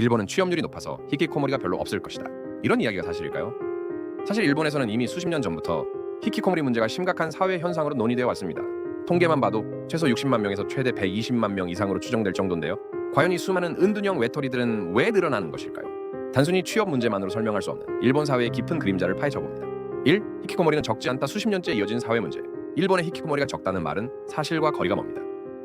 일본은 취업률이 높아서 히키코모리가 별로 없을 것이다. 이런 이야기가 사실일까요? 사실 일본에서는 이미 수십 년 전부터 히키코모리 문제가 심각한 사회 현상으로 논의되어 왔습니다. 통계만 봐도 최소 60만 명에서 최대 120만 명 이상으로 추정될 정도인데요. 과연 이 수많은 은둔형 외톨이들은 왜 늘어나는 것일까요? 단순히 취업 문제만으로 설명할 수 없는 일본 사회의 깊은 그림자를 파헤쳐봅니다. 1. 히키코모리는 적지 않다. 수십 년째 이어진 사회 문제. 일본의 히키코모리가 적다는 말은 사실과 거리가 멉니다.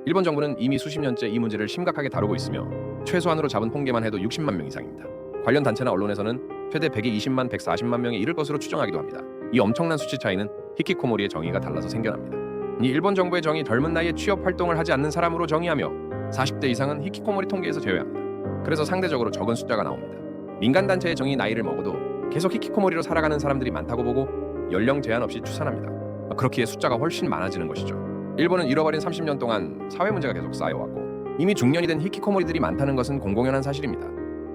일본 정부는 이미 수십 년째 이 문제를 심각하게 다루고 있으며 최소한으로 잡은 통계만 해도 60만 명 이상입니다. 관련 단체나 언론에서는 최대 120만, 140만 명에 이를 것으로 추정하기도 합니다. 이 엄청난 수치 차이는 히키코모리의 정의가 달라서 생겨납니다. 이 일본 정부의 정의 젊은 나이에 취업 활동을 하지 않는 사람으로 정의하며 40대 이상은 히키코모리 통계에서 제외합니다. 그래서 상대적으로 적은 숫자가 나옵니다. 민간단체의 정의 나이를 먹어도 계속 히키코모리로 살아가는 사람들이 많다고 보고 연령 제한 없이 추산합니다. 그렇기에 숫자가 훨씬 많아지는 것이죠. 일본은 잃어버린 30년 동안 사회 문제가 계속 쌓여왔고 이미 중년이 된 히키코모리들이 많다는 것은 공공연한 사실입니다.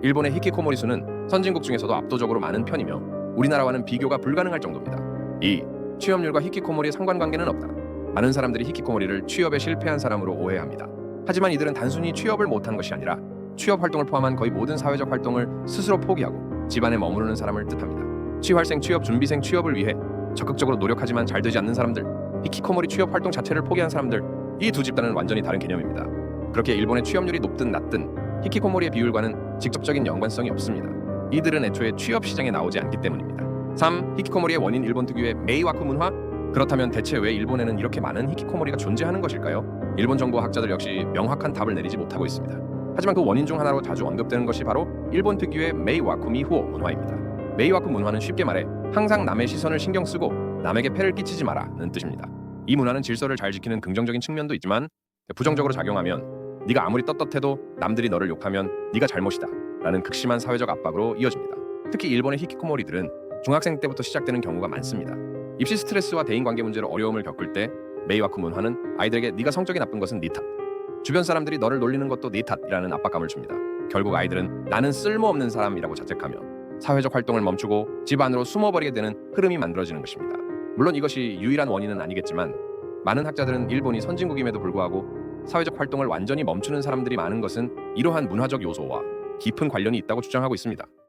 일본의 히키코모리 수는 선진국 중에서도 압도적으로 많은 편이며 우리나라와는 비교가 불가능할 정도입니다. 2. 취업률과 히키코모리의 상관관계는 없다. 많은 사람들이 히키코모리를 취업에 실패한 사람으로 오해합니다. 하지만 이들은 단순히 취업을 못한 것이 아니라 취업 활동을 포함한 거의 모든 사회적 활동을 스스로 포기하고 집안에 머무르는 사람을 뜻합니다. 취활생, 취업 준비생 취업을 위해 적극적으로 노력하지만 잘 되지 않는 사람들, 히키코모리 취업 활동 자체를 포기한 사람들, 이 두 집단은 완전히 다른 개념입니다. 그렇게 일본의 취업률이 높든 낮든 히키코모리의 비율과는 직접적인 연관성이 없습니다. 이들은 애초에 취업 시장에 나오지 않기 때문입니다. 3. 히키코모리의 원인. 일본 특유의 메이와쿠 문화? 그렇다면 대체 왜 일본에는 이렇게 많은 히키코모리가 존재하는 것일까요? 일본 정부 학자들 역시 명확한 답을 내리지 못하고 있습니다. 하지만 그 원인 중 하나로 자주 언급되는 것이 바로 일본 특유의 메이와쿠미 후오 문화입니다. 메이와쿠 문화는 쉽게 말해 항상 남의 시선을 신경 쓰고 남에게 폐를 끼치지 마라는 뜻입니다. 이 문화는 질서를 잘 지키는 긍정적인 측면도 있지만 부정적으로 작용하면 네가 아무리 떳떳해도 남들이 너를 욕하면 네가 잘못이다 라는 극심한 사회적 압박으로 이어집니다. 특히 일본의 히키코모리들은 중학생 때부터 시작되는 경우가 많습니다. 입시 스트레스와 대인관계 문제로 어려움을 겪을 때 메이와쿠 문화는 아이들에게 네가 성적이 나쁜 것은 네 탓, 주변 사람들이 너를 놀리는 것도 네 탓이라는 압박감을 줍니다. 결국 아이들은 나는 쓸모없는 사람이라고 자책하며 사회적 활동을 멈추고 집 안으로 숨어버리게 되는 흐름이 만들어지는 것입니다. 물론 이것이 유일한 원인은 아니겠지만 많은 학자들은 일본이 선진국임에도 불구하고 사회적 활동을 완전히 멈추는 사람들이 많은 것은 이러한 문화적 요소와 깊은 관련이 있다고 주장하고 있습니다.